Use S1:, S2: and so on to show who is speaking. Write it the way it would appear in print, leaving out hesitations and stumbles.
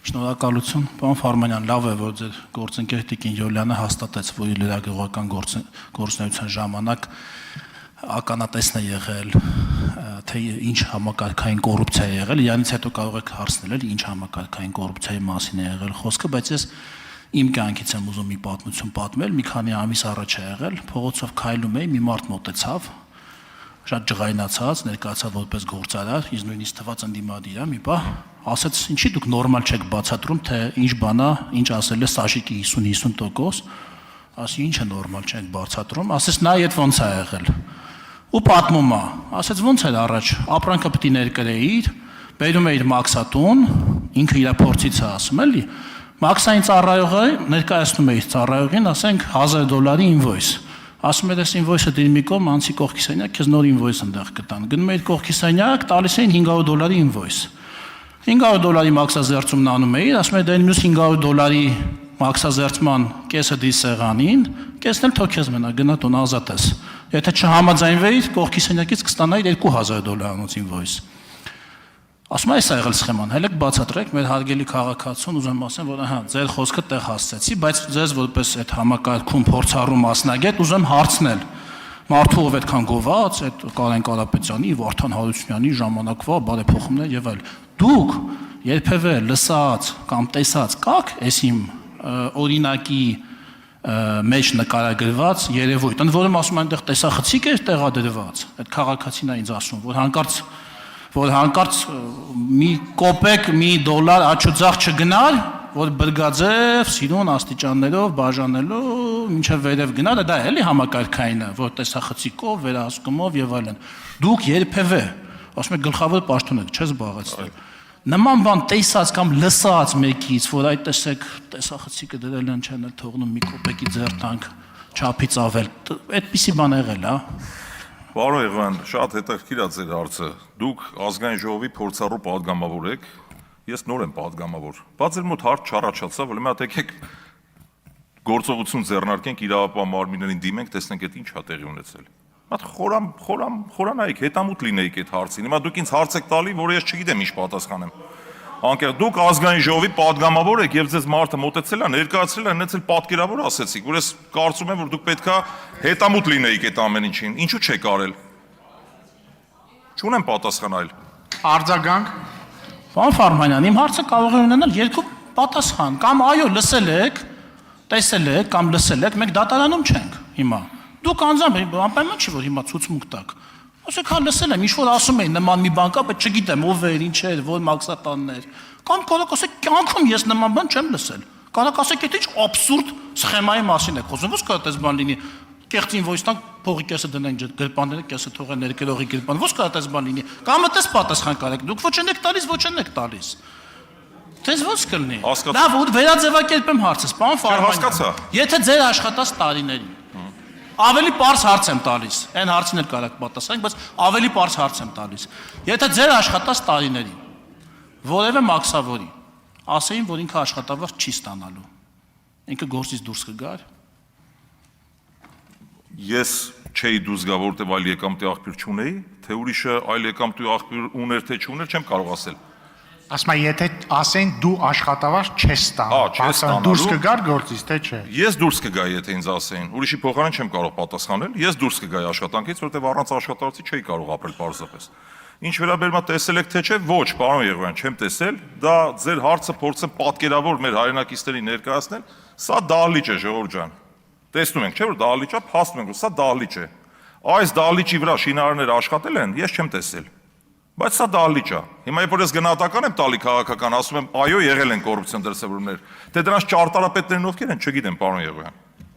S1: Շնորհակալություն, պարոն Ֆարմանյան, լավ է, որ ձեր գործընկեր Տիկին Յոլյանը հաստատեց, որ իր լրագրողական գործունեության ժամանակ ականատեսն է եղել, թե ինչ համակարգային կոռուպցիա է եղել, իրանից հետո կարող եք հարցնել, ինչ համակարգային կոռուպցիայի մասին է եղել խոսքը, բայց ես իմ կյանքից եմ ուզում մի պատմություն պատմել, մի քանի ամիս առաջ է եղել, փողոցով քայլում էի, մի մարդ մոտեցավ, շատ ջղայնացած, ներկայացավ որպես գործարար, ինձ նույնիսկ թվաց ընդդիմադիր, մի բան, ասաց, ինչի դուք նորմալ չեք բացատրում, թե ինչ բան է, ինչ ասել է Սաշիկի 50%, ասի ինչ է նորմալ չեք բացատրում, ասես նա այդ ոնց է եղել։ Ու պատմում է, ասաց ոնց էր առաջ, ապրանքը պետք է ներկրեիր, բերում էիր մաքսատուն, ինքը իր փորձից է ասում էլի, մաքսային ծառայողը ներկայացնում էիր ծառայողին, ասենք $1000 ինվոյս։ Ասում էր, այս ինվոյսը դիր մի կողմ, անցի կողքի սենյակ, քեզ նոր ինվոյս ընդեղ կտան։ Գնում էիր կողքի սենյակ, տալիս էին $500 ինվոյս։ $500 մաքսազերծումն անում էիր, ասում էր, դե մյուս $500 մաքսազերծման կեսը դի սեղանին, կեսն էլ թող քեզ մնա, գնա տուն ազատ ես։ Եթե չհամաձայնվեիր, կողքի սենյակից կստանայիր $2000 ինվոյս։ Ասում է, այս է եղել սխեման, հելեք բացատրեք, մեր հարգելի քաղաքացուն ուզում ասեմ, որ ահա, ձեր խոսքը տեղ հասցեցի, բայց ձեզ որպես այդ համակարգում փորձառու մասնագետ ուզում հարցնել։ Մարդու ով այդքան գոված, այդ Կարեն Կարապետյանի, Վարդան Հարությունյանի ժամանակվա բարեփոխումներ եւ այլ։ Դուք երբևէ լսած կամ տեսած կաք այս իմ օրինակի մեջ նկարագրված երևույթ, ընդ որում ասում այնտեղ տեսախցիկ էր տեղադրված, այդ քաղաքացին է ինձ ասում, որ հանկարծ մի կոպեկ, մի $1 աչուձախ չգնար, որ բրգաձև, սիրուն աստիճաններով, բաժանելով, մինչև վերև գնալ, դա էլի համակարգային է, որ տեսախցիկով, վերահսկումով եւ այլն։ Դուք երբևէ, ասում եք գլխավոր պաշտոն եք, չես զբաղեցրել։ Նման բան տեսած կամ լսած մեկից, որ այդ տեսեք տեսախցիկը դրել են չեն թողնում մի կոպեկի ձեռտանք, չափից ավել, այդպիսի բան եղել, հա։
S2: Պարոն Եղան, շատ հետաքրքիր է ձեր հարցը։ Դուք ազգային ժողովի փորձառու պատգամավոր եք, ես նոր եմ պատգամավոր։ Բայց ձեր մոտ հարց չառաջացավ, որ հիմա եկեք գործողություն ձեռնարկենք, իրավապահ մարմիններին դիմենք, տեսնենք այդ ինչ է տեղի ունեցել։ Մատ խորանայիք, հետամուտ լինեիք այդ հարցին։ Հիմա դուք ինձ հարց եք տալի, որ ես չգիտեմ ինչ պատասխանեմ։ Անկեղծ դուք ազգային ժողովի պատգամավոր եք եւ ձեզ մարդը մոտեցել է, ներկայացրել է, հենց էլ պատկերավոր ասեցիք, որ ես կարծում եմ, որ դուք պետքա հետամուտ լինեիք այդ ամեն ինչին։ Ինչու չեք արել։ Չունեմ պատասխան այլ։
S3: Արձագանք։
S1: Պարոն Ֆարմանյան, իմ հարցը կարող է ունենալ երկու պատասխան, կամ այո, լսել եք, տեսել եք կամ լսել եք, մենք դատարանում չենք հիմա։ Դուք անձամբ անպայման չի որ հիմա ցուցմունք տակ։ Ասեք, հա լսել եմ, ինչ որ ասում էին նման մի բան կա, բայց չգիտեմ ով էր, ինչ էր, որ մաքսատաններ։ Կամ կարող ասեք, կյանքում ես նման բան չեմ լսել։ Կարող ասեք, այդ ինչ աբսուրդ սխեմայի մասին եք խոսում, ո՞նց կարող էս բան լինի։ Կեղծ ինվոյսնակ փողի կեսը դնենք գրպանները, կեսը թողեն ներկերողի գրպան։ Ո՞նց կարող էս բան լինի։ Կամ այդպես պատասխան կարեք։ Դուք ոչ չեք տալիս, ոչ չեք տալիս։ Դες ո՞նց կլինի։ Լավ, ու վերաձևակերպեմ հարցս, պարոն Ֆարմանյան։ Եթե ձեր աշխատած տարիներին ավելի པարզ հարց եմ տալիս, այն հարցին էլ կարաք պատասխանեք, բայց ավելի པարզ հարց եմ տալիս։ Եթե ձեր աշխատած տարիներին որևէ մաքսավորի ասեին, որ ինքը աշխատավարձ չի ստանալու, ինքը գործից դուրս կգար։
S2: Ես չէի դուրս գա, որտեղ այլ եկամտի աղբյուր չունեի, թե ուրիշը այլ եկամտի աղբյուր ուներ, թե չուներ, չեմ կարող ասել։
S3: Ասում եմ, եթե ասեն դու աշխատավարձ չես ստանում, դուրս կգար գործից, թե չէ։
S2: Ես դուրս կգայի, եթե ինձ ասեին, ուրիշի փոխարեն չեմ կարող պատասխանել, ես դուրս կգայի աշխատանքից, որտեղ առանց աշխատավարձի չէի կարող ապրել պարզապես։ Ինչ վերաբերում է տեսել եք թե չէ, ոչ, պարոն Եղոյան, չեմ տեսել, դա ձեր հարցը փորձեմ պատկերավոր մեր հայրենակիցներին ներկայացնել, սա դահլիճ է, ժողովուրդ ջան։ Տեսնում ենք, չէ՞ որ դահլիճ է, փաստում ենք, որ սա դահլիճ է։ Այս դահլիճի վրա շինարարներ աշխատել են, ես չեմ տեսել։ Բայց սա դահլիճ է։ Հիմա երբ որ ես գնահատական եմ տալի քաղաքական, ասում եմ, այո, եղել են կոռուպցիոն դրսևորումներ։ Թե դրանց ճարտարապետներն ովքեր են, չգիտեմ, պարոն Եղոյան։